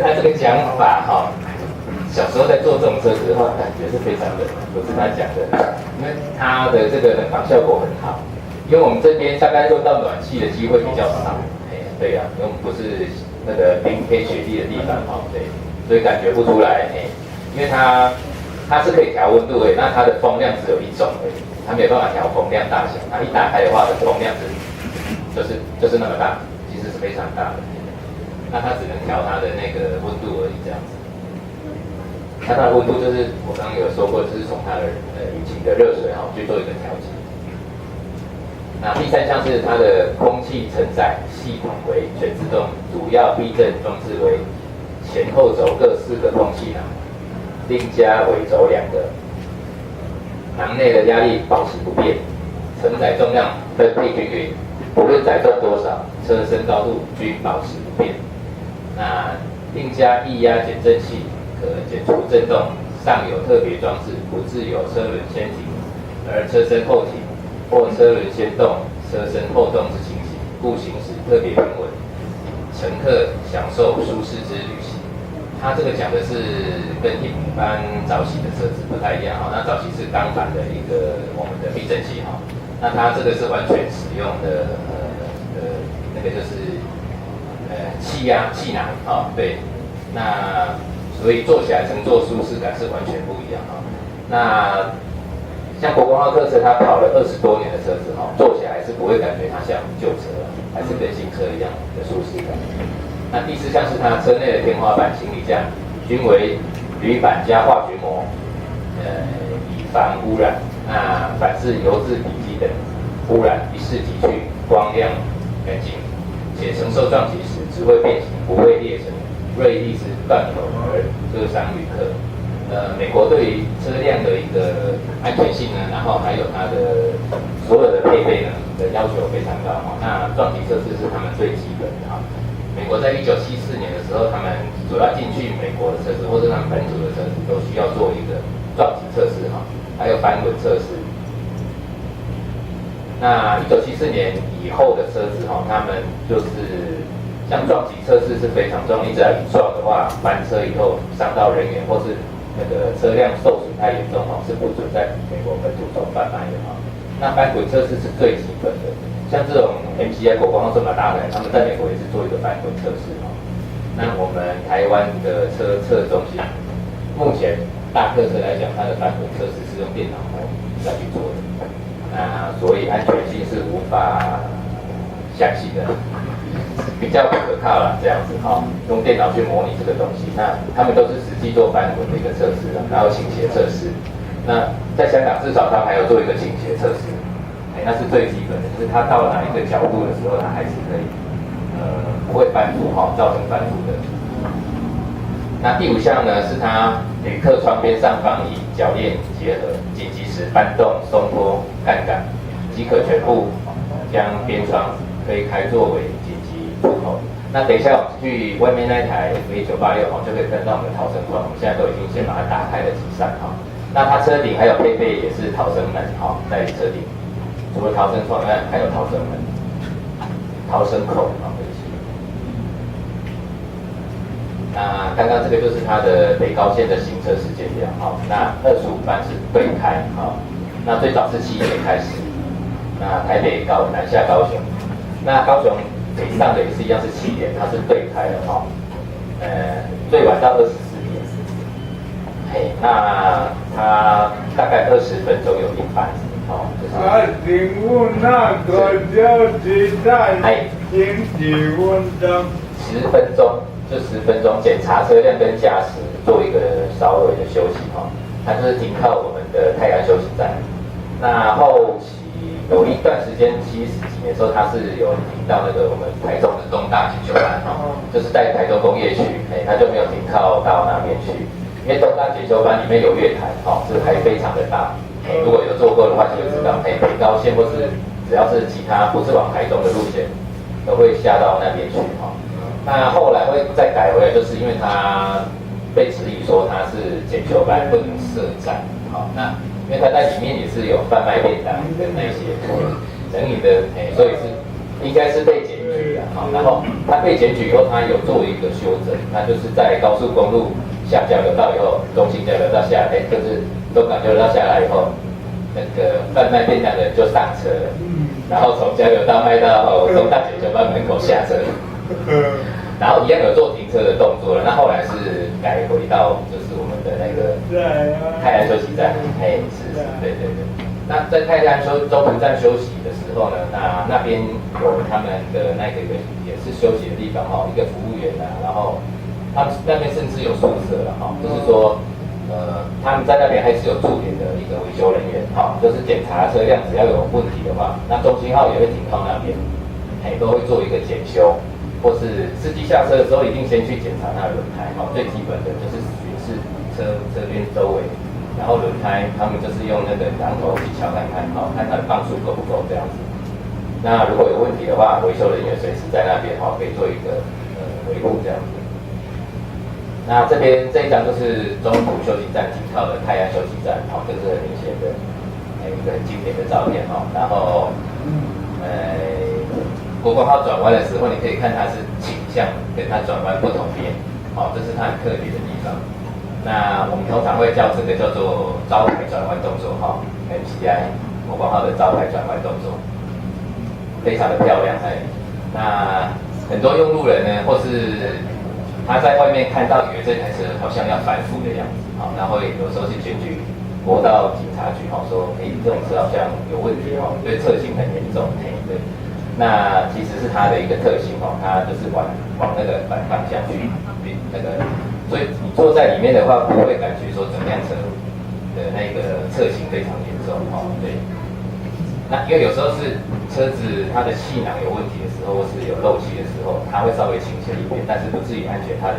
他这个讲法哈，小时候在做这种车子的话，感觉是非常冷，不是他讲的，因为它的这个冷房效果很好。因为我们这边大概用到暖气的机会比较少，对呀，因为我们不是那个0K雪地的地方哈，对，所以感觉不出来，因为它是可以调温度的，那它的风量只有一种而已，它没有办法调风量大小，它一打开的话，的风量就是那么大，其实是非常大的。那它只能调它的那个温度而已，这样子。它的温度就是我刚刚有说过，就是从它的引擎的热水去做一个调节。那第三项是它的空气承载系统为全自动，主要避震装置为前后轴各4个通气囊，另加尾轴2个，囊内的压力保持不变，承载重量分配均匀，不论载重多少，车身高度均保持不变。那另加液压减震器，可减除震动，上有特别装置，不致有车轮先停，而车身后停或车轮先动、车身后动之情形，故行驶特别平稳，乘客享受舒适之旅行。它这个讲的是跟一般早期的车子不太一样哈，那早期是钢板的一个我们的避震器哈，那它这个是完全使用的那个就是气囊啊，对，那所以坐起来乘坐舒适感是完全不一样哈。那像国光号客车，它跑了20多年的车子哈，坐起来是不会感觉它像旧车，还是跟新车一样的舒适感。那第4项是它车内的天花板、行李架均为铝板加化学膜，以防污染。那反式油质底基等污染一视即去，光亮干净，且承受撞击时只会变形，不会裂成锐利之断头而割伤旅客。美国对于车辆的一个安全性呢，然后还有它的所有的配备呢的要求非常高哈。那撞击测试是他们最基本的哈。美国在1974年的时候，他们主要进去美国的车子或是他们本土的车子都需要做一个撞击测试哈，还有翻滚测试。那1974年以后的车子哈，他们就是像撞击测试是非常重要，你只要一撞的话，翻车以后伤到人员或是那个车辆受损太严重哈，是不准在美国本土做贩卖的哈。那翻滚测试是最基本的，像这种 MCI 国光号这么大台，他们在美国也是做一个翻滚测试哈。那我们台湾的车测中心，目前大客车来讲，它的翻滚测试是用电脑来去做的，那所以安全性是无法详细的。比较不可靠了，这样子哈，用电脑去模拟这个东西，那他们都是实际做翻滚的一个测试，然后倾斜测试。那在香港至少他们还要做一个倾斜测试，那是最基本的，就是它到哪一个角度的时候，它还是可以不会翻覆哈，造成翻覆的。那第5项呢，是它旅客窗边上方以铰链结合，紧急时搬动、松脱杠杆，即可全部将边窗推开作为紧急出口。那等一下我们去外面那一台 F1986就可以看到我们的逃生窗，我们现在都已经先把它打开了几扇哈。那它车顶还有配备也是逃生门哈，在车顶除了逃生窗以外，还有逃生门、逃生口啊。那刚刚这个就是它的北高线的行车时间表哈。那25班是对开哈，那最早是7点开始。那台北南下高雄，那高雄北上的也是一样是7点，它是对开的哈。最晚到24点。那它大概20分钟有一班，请问那个交集站停几分钟？10分钟，就10分钟，检查车辆跟驾驶，做一个稍微的休息哈。它就是停靠我们的泰安休息站。那后期有一段时间70几年的时候，它是有停到那个我们台中的东大检修班哈，就是在台中工业区，它就没有停靠到那边去。因为东大检修班里面有月台，是还非常的大。如果有坐过的话，就会知道，北高线或是只要是其他不是往台中的路线，都会下到那边去哈。那后来会再改回来，就是因为它被质疑说它是检修班不能设站，好，那因为它在里面也是有贩卖便当跟那些人饮的，所以是应该是被检举的，好，然后他被检举以后，他有做一个修正，那就是在高速公路下交流道以后，中心交流道下来，就是东港交流道下来以后，那个贩卖便当的人就上车了，然后从交流道卖到东大解决班门口下车，然后一样有做停车的动作了。那后来是改回到就是我们的那个泰安休息站，哎，是，对对对。那在泰安中途站休息的时候呢，那边有他们的那个也是休息的地方哈，一个服务员啊，然后他们那边甚至有宿舍了哈，就是说他们在那边还是有驻点的一个维修人员哈，就是检查车辆只要有问题的话，那中心号也会停靠那边，哎，都会做一个检修，或是司机下车的时候一定先去检查他的轮胎哈，最基本的就是巡视车边周围。然后轮胎，他们就是用那个榔头去敲看看，好，看它的磅数够不够这样子。那如果有问题的话，维修人员随时在那边，可以做一个维护这样子。那这边这一张就是中途休息站停靠的泰安休息站，这是很明显的一个很经典的照片然后国光号转弯的时候，你可以看它是倾向跟它转弯不同边，这是它很特别的地方。那我们通常会叫这个叫做招牌转弯动作MCI 国光号的招牌转弯动作，非常的漂亮那很多用路人呢，或是他在外面看到以为这台车好像要反腐的样子然后有时候去检举国道警察局说，这种车好像有问题对侧倾很严重对。那其实是它的一个特性它就是往那个反方向去那个。所以你坐在里面的话，不会感觉说整辆车的那个侧倾非常严重对。那因为有时候是车子它的气囊有问题的时候，或是有漏气的时候，它会稍微倾斜一点，但是不至于安全它的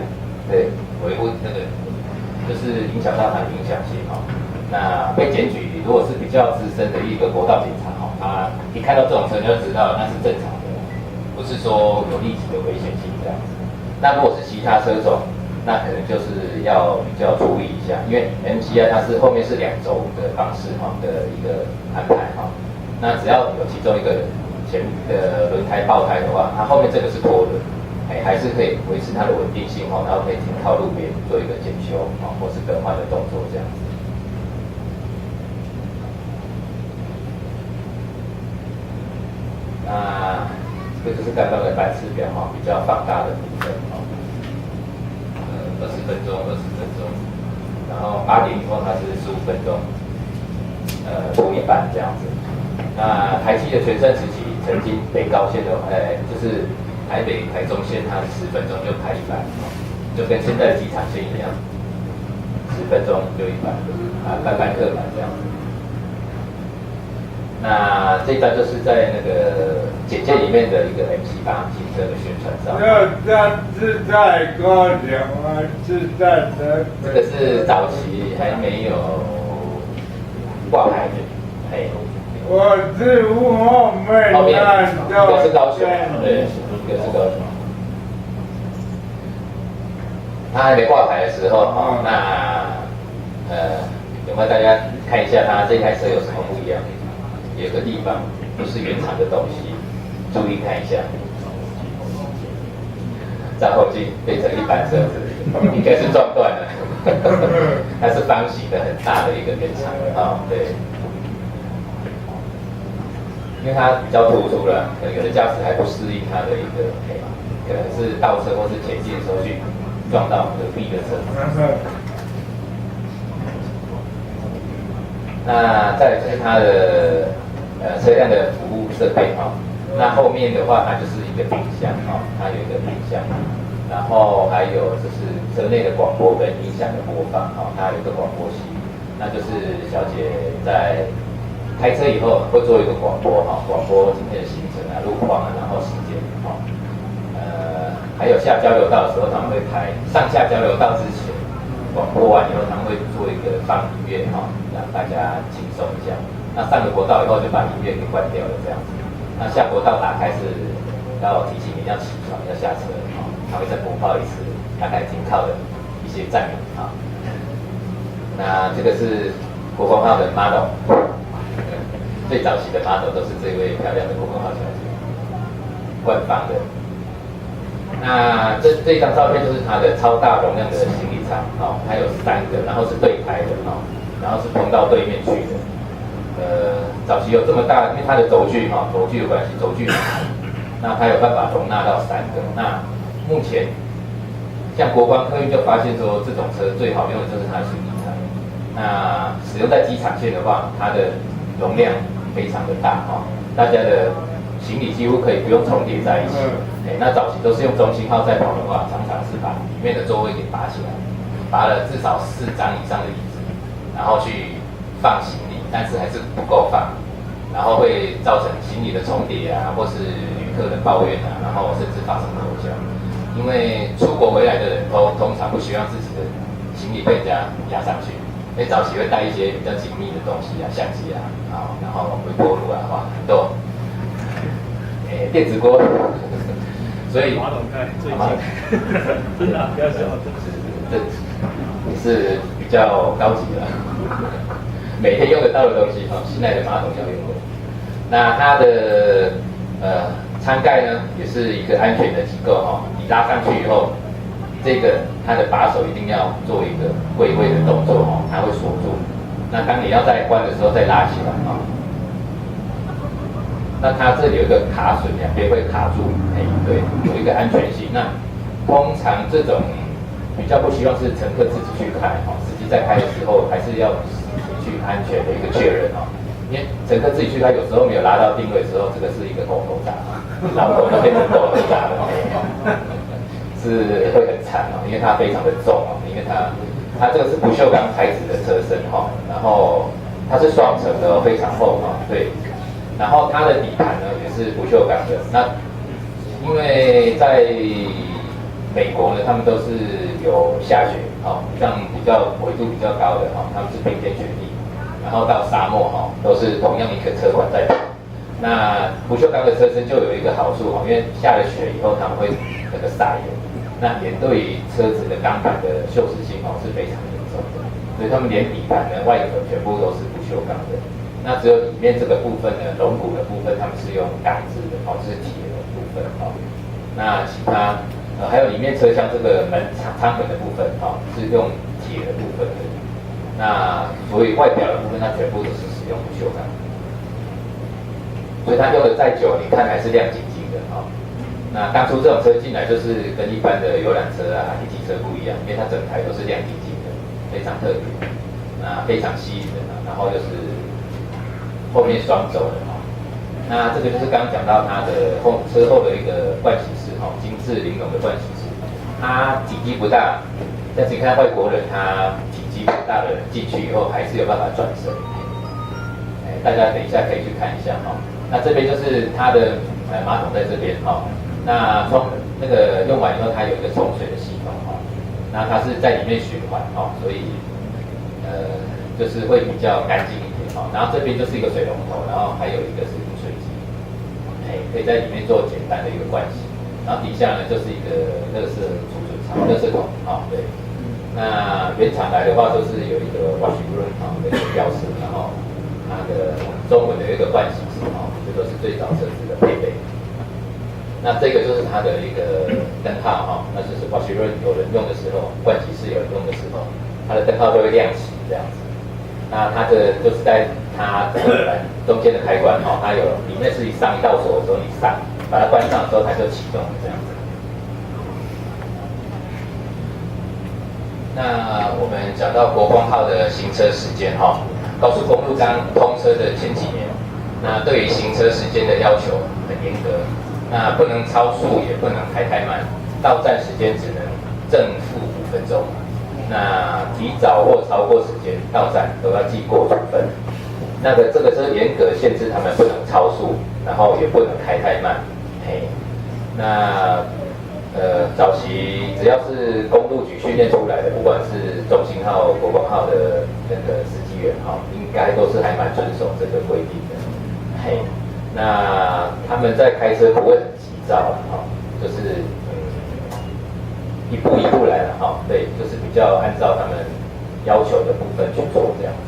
维护那个就是影响到它的影响性那被检举，如果是比较资深的一个国道警察他一看到这种车你就知道那是正常的，不是说有立即的危险性这样子。那如果是其他车种，那可能就是要比较注意一下，因为 MCI 它是后面是2轴的方式的一个安排那只要有其中一个前的轮胎爆胎的话，它后面这个是拖轮，还是可以维持它的稳定性然后可以停靠路边做一个检修或是更换的动作这样子。那这个就是刚刚的班次表比较放大的部分20分钟，然后8点以后它是15分钟，除以半这样子。那台七的全盛时期，曾经北高线的，就是台北、台中线，它10分钟就开一班，就跟现在的机场线一样，10分钟就一班，班客班这样子。那这一张就是在那个简介里面的一个 MC8汽车的宣传照。是在高雄吗？是在这个是早期还没有挂牌的，我是后面一个是高雄，对，一个是高雄。它还没挂牌的时候，那有没有大家看一下它这台车有什么不一样？有个地方不是原厂的东西，注意看一下。照后镜变成一般车子，应该是撞断了。它是方形的，很大的一个原厂对。因为它比较突出了，可能有的驾驶还不适应它的一个，可能是倒车或是前进的时候去撞到隔壁的车子。那再来就是它的车辆的服务设备那后面的话它就是一个冰箱它有一个冰箱，然后还有就是车内的广播跟音响的播放它有一个广播器，那就是小姐在开车以后会做一个广播广播今天的行程路况然后时间还有下交流道的时候他们会开，上下交流道之前广播完以后他们会做一个放音乐让大家轻松一下。那上了国道以后就把音乐给关掉了这样子。那下国道打开是要提醒你要起床要下车他会再播报一次大概停靠的一些站名那这个是国光号的 model， 最早期的 model 都是这位漂亮的国光号小姐，官方的那这张照片就是它的超大容量的行李舱，哦，它有3个，然后是对开的，哦，然后是通到对面去的。早期有这么大，因为它的轴距，哈，轴距的关系，轴距很大，那它有办法容纳到3个。那目前像国光客运就发现说，这种车最好用的就是它的行李舱。那使用在机场线的话，它的容量非常的大，哈，大家的行李几乎可以不用重叠在一起。那早期都是用中型号在跑的话，常常是把里面的座位给拔起来，拔了至少4张以上的椅子，然后去放行李，但是还是不够放，然后会造成行李的重叠啊，或是旅客的抱怨啊，然后甚至发生口角。因为出国回来的人都通常不希望自己的行李被人家压上去，因为早期会带一些比较紧密的东西啊，相机啊，然后微波炉啊，哇，很多，电子锅。所以马桶盖最近真的比较小，这也是比较高级的，每天用得到的东西，现在的马桶要用的。那它的舱盖呢，也是一个安全的机构哈，你拉上去以后，这个它的把手一定要做一个归位的动作哈，它会锁住。那当你要再关的时候再拉起来啊。那它这里有一个卡榫，两边会卡住，对，有一个安全性。那通常这种比较不希望是乘客自己去开，司机在开的时候还是要去安全的一个确认哦。因为乘客自己去开，有时候没有拉到定位的时候，这个是一个狗头铡，老狗就变成狗头铡了，是会很惨哦，因为它非常的重哦，因为它这个是不锈钢材质的车身哈，然后它是双层的，非常厚哈，对。然后它的底盘呢也是不锈钢的。那因为在美国呢，他们都是有下雪，像比较纬度比较高的他们是冰天雪地，然后到沙漠都是同样一个车管在跑。那不锈钢的车身就有一个好处因为下了雪以后，他们会那个撒盐，那盐对于车子的钢板的锈蚀性是非常严重的，所以他们连底盘的外壳全部都是不锈钢的。那只有里面这个部分呢，龙骨的部分，他们是用钢制的，这是铁的部分那其他还有里面车厢这个舱门的部分是用铁的部分的。那所以外表的部分，它全部都是使用不锈钢。所以它用的再久，你看还是亮晶晶的那当初这种车进来，就是跟一般的游览车啊、一体车不一样，因为它整台都是亮晶晶的，非常特别，那非常吸引人然后又是后面双轴的那这个就是刚刚讲到它的车后的一个盥洗室精致玲珑的盥洗室，它体积不大，但是你看外国人他体积不大的人进去以后还是有办法转身，大家等一下可以去看一下那这边就是它的马桶在这边那那个用完以后它有一个冲水的系统那它是在里面循环所以就是会比较干净一点然后这边就是一个水龙头，然后还有一个是饮水机，可以在里面做简单的一个盥洗。然后底下呢就是一个垃圾储存槽、垃圾桶对。那原厂来的话，就是有一个 washing room 的一个标识，然后它的中文的一个盥洗室这都是最早车子的配备。那这个就是它的一个灯号那就是 washing room 有人用的时候，盥洗室有人用的时候，它的灯号就会亮起这样子。那它这就是在它这个中间的开关它有里面是上一道锁的时候，你把它关上的时候，它就启动了这样子。那我们讲到国光号的行车时间高速公路刚通车的前几年，那对于行车时间的要求很严格，那不能超速，也不能开太慢，到站时间只能正负5分钟。那提早或超过时间到站都要记过处分。这个是严格限制他们不能超速，然后也不能开太慢。那早期只要是公路局训练出来的，不管是中兴号、国光号的那个司机员应该都是还蛮遵守这个规定的。那他们在开车不会很急躁就是一步一步来了对，就是比较按照他们要求的部分去做这样子。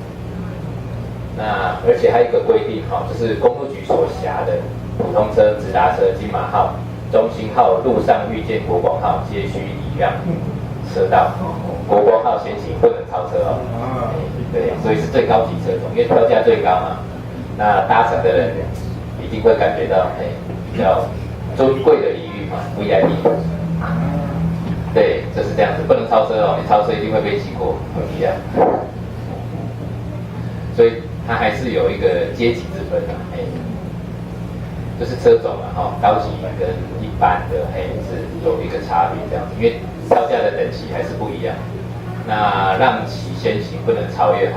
那而且还有一个规定就是公路局所辖的普通车、直达车、金马号、中中兴号路上遇见国光号，皆需礼让车道。国光号先行，不能超车哦。对，所以是最高级车种，因为票价最高嘛。那搭乘的人一定会感觉到，比较尊贵的礼遇嘛 ，VIP。对，就是这样子，不能超车哦，你超车一定会被记过，一样。所以它还是有一个阶级之分的，就是车种嘛，高级跟一般的，是有一个差别这样子，因为票价的等级还是不一样。那让其先行，不能超越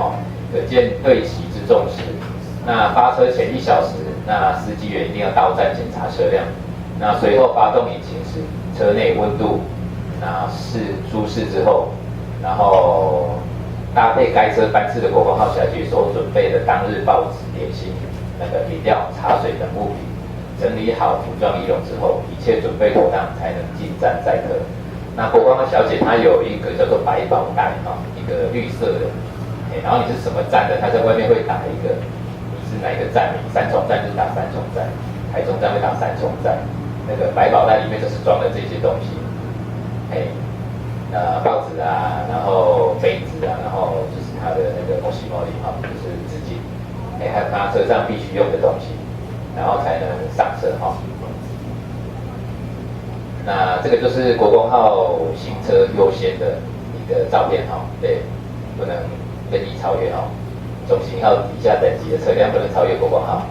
可见对其之重视。那发车前1小时，那司机员一定要到站检查车辆。那随后发动引擎时，车内温度舒适之后，然后搭配该车班次的国光号小姐所准备的当日报纸、点心、饮料、茶水等物品，整理好服装仪容之后，一切准备妥当，才能进站载客。那国光号小姐她有一个叫做百宝袋一个绿色的，然后你是什么站的，她在外面会打一个，你是哪一个站名，3重站就打3重站，台中站会打3重站。那个百宝袋里面就是装了这些东西，报纸啊，然后杯子啊，然后就是它的那个摩西毛里就是纸巾，还有它车上必须用的东西，然后才能上车那这个就是国光号行车优先的一个照片对，不能任意超越中型号以下等级的车辆不能超越国光号。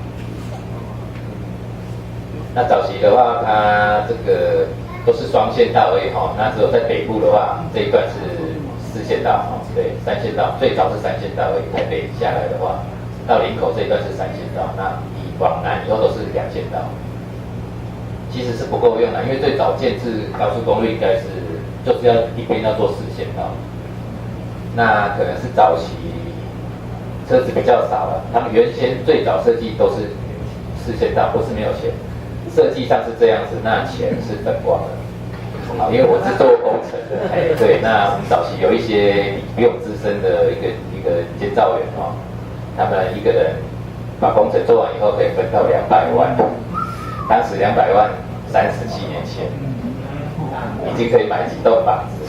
那早期的话，它这个都是双线道而已那只有在北部的话，这一段是4线道对，3线道，最早是3线道而已。台北下来的话，到林口这一段是3线道，那往南以后都是2线道。其实是不够用的，因为最早建制高速公路应该是就是要一边要做4线道，那可能是早期车子比较少了，他们原先最早设计都是4线道，不是没有钱，设计上是这样子，那钱是分光的。因为我是做工程的，对，那早期有一些比我资深的一个监造员他们一个人把工程做完以后可以分到200万。当时200万，37年前，已经可以买几栋房子。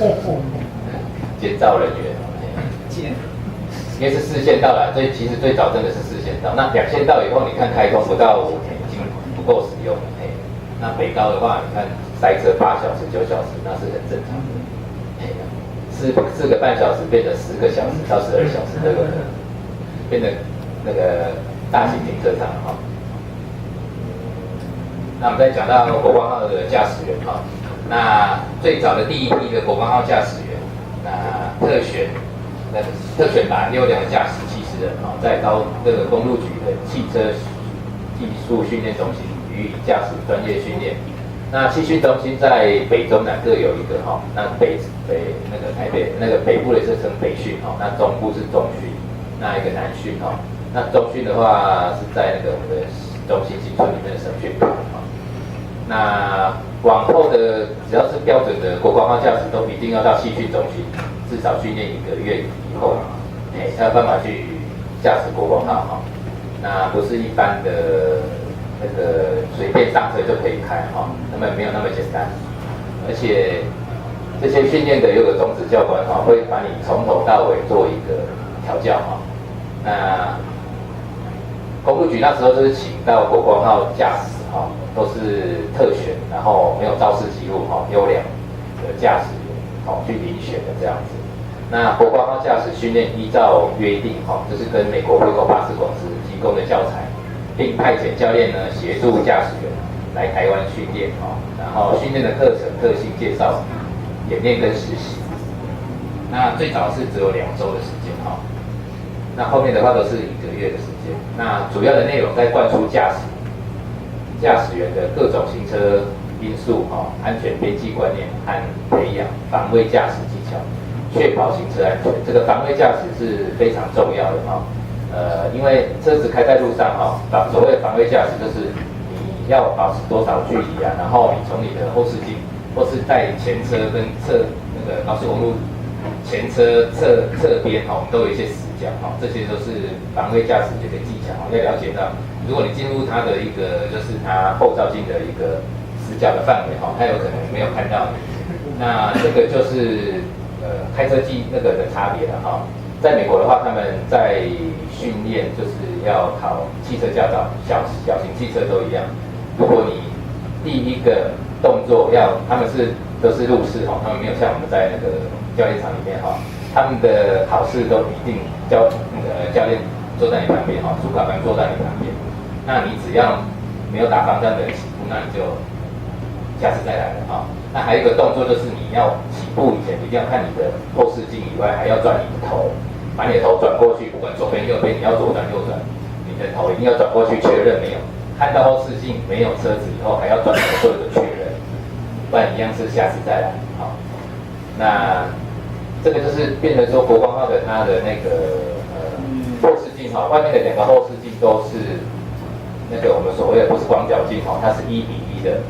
监造人员，因为是4线道啦，所以其实最早真的是4线道。那2线道以后，你看开通不到5天，已经不够使用了。那北高的话，你看塞车8小时、9小时，那是很正常的。4个半小时变成10个小时到12小时，这个变成那个大型停车场那我们再讲到国光号的驾驶员那最早的第一批的国光号驾驶员，那特选拔优良的驾驶技师人在这个公路局的汽车技术训练中心予以驾驶专业训练。那汽训中心在北中南各有一个那那个台北那个北部的是称北训那中部是中训，那一个南训那中训的话是在那个我们的中心新村里面的省训那往后的只要是标准的国光号驾驶，都一定要到汽训中心，至少训练1个月以后，才有办法去驾驶国光号那不是一般的那个随便上车就可以开那么没有那么简单，而且这些训练的有个种子教官会把你从头到尾做一个调教那公路局那时候就是请到国光号驾驶都是特选，然后没有肇事记录优良的驾驶员去遴选的这样子。那国光号驾驶训练依照约定就是跟美国回口巴士公司提供的教材，并派遣教练呢协助驾驶员来台湾训练然后训练的课程特性介绍、演练跟实习。那最早是只有2周的时间那后面的话都是1个月的时间。那主要的内容在灌输驾驶员的各种行车因素安全边际观念和培养防卫驾驶技巧，确保行车安全。这个防卫驾驶是非常重要的因为车子开在路上所谓的防卫驾驶就是你要保持多少距离然后你从你的后视镜或是在前车跟那个高速公路前车侧边我们都有一些死角这些都是防卫驾驶的一个技巧要了解到，如果你进入它的一个就是它后照镜的一个视死角的范围哈，他有可能没有看到你。那这个就是开车技那个的差别了哈。在美国的话，他们在训练就是要考汽车驾照，小型汽车都一样。如果你第一个动作他们都是入式哈，他们没有像我们在那个教练场里面哈，他们的考试都一定教练坐在你旁边哈，主考官坐在你旁边。那你只要没有打方向的起步，那你就下次再来了哈。那还有一个动作就是你要起步以前一定要看你的后视镜以外，还要转你的头，把你的头转过去，不管左边右边，你要左转右转，你的头一定要转过去确认没有看到后视镜没有车子以后，还要转头做一个确认，不然一样是下次再来好。那这个就是变成说国光号的它的那个后视镜哈，外面的2个后视镜都是那个我们所谓的不是光角镜哈，它是1:1的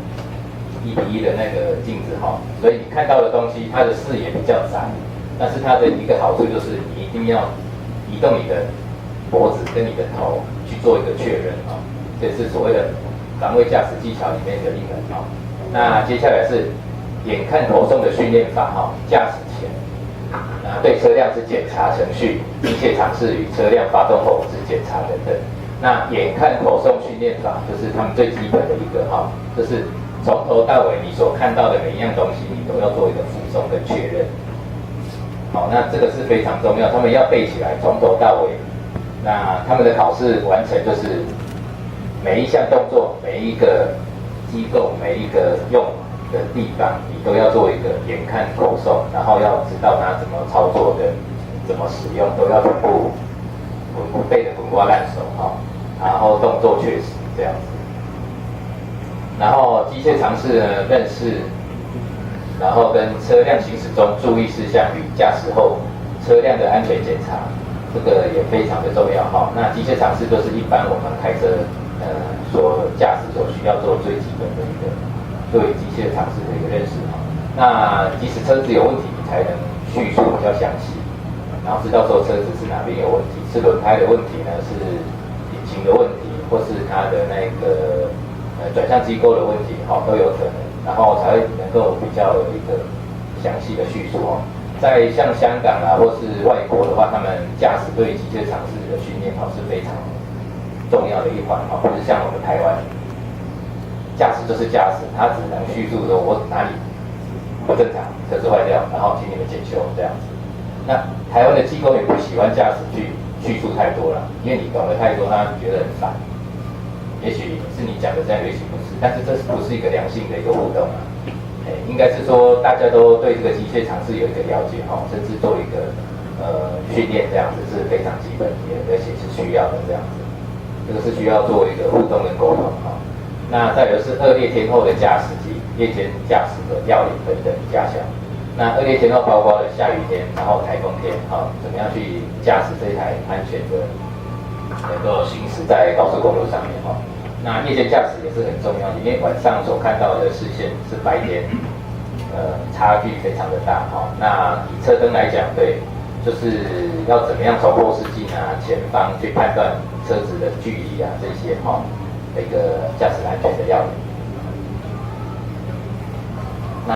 那个镜子哈，所以你看到的东西它的视野比较窄，但是它的一个好处就是你一定要移动你的脖子跟你的头去做一个确认哈，这是所谓的防卫驾驶技巧里面的一门哈。那接下来是眼看口送的训练法哈，驾驶前。对车辆之检查程序、机械常识与车辆发动后之检查等等。那眼看口送训练法就是他们最基本的一个哈，就是从头到尾你所看到的每一样东西，你都要做一个附送跟确认。好，那这个是非常重要，他们要背起来，从头到尾。那他们的考试完成就是每一项动作、每一个机构、每一个用的地方，你都要做一个眼看口送，然后要知道它怎么操作的，怎么使用，都要全部背得滚瓜烂熟哈。然后动作确实这样子。然后机械常识呢，认识，然后跟车辆行驶中注意事项与驾驶后车辆的安全检查，这个也非常的重要哈。那机械常识就是一般我们开车所驾驶所需要做最基本的一个对机械常识的一个认识哈。那即使车子有问题，你才能叙述比较详细，然后知道说车子是哪边有问题，是轮胎的问题呢，是引擎的问题，或是它的那个转向机构的问题哈，都有可能，然后才会能够比较有一个详细的叙述哦。在像香港啊，或是外国的话，他们驾驶对机械常识的训练考是非常重要的一环哈，不是像我们台湾，驾驶就是驾驶，他只能叙述说我哪里不正常，车子坏掉，然后请你们检修这样子。那台湾的机构也不喜欢驾驶去叙述太多了，因为你懂得太多，他觉得很烦。也许是你讲的这样，也许不是，但是这不是一个良性的一个互动啊？应该是说大家都对这个机械常识有一个了解哈，甚至做一个训练这样子是非常基本的，而且是需要的这样子。这个是需要做一个互动跟沟通哈。那再有是恶劣天候的驾驶及夜间驾驶的要领等等加强。那恶劣天候包括了下雨天，然后台风天，怎么样去驾驶这一台安全的，能够行驶在高速公路上面哈。那夜间驾驶也是很重要的，因为晚上所看到的视线是白天，差距非常的大哈。那以车灯来讲，对，就是要怎么样从后视镜啊、前方去判断车子的距离啊这些哈，一个驾驶安全的要领。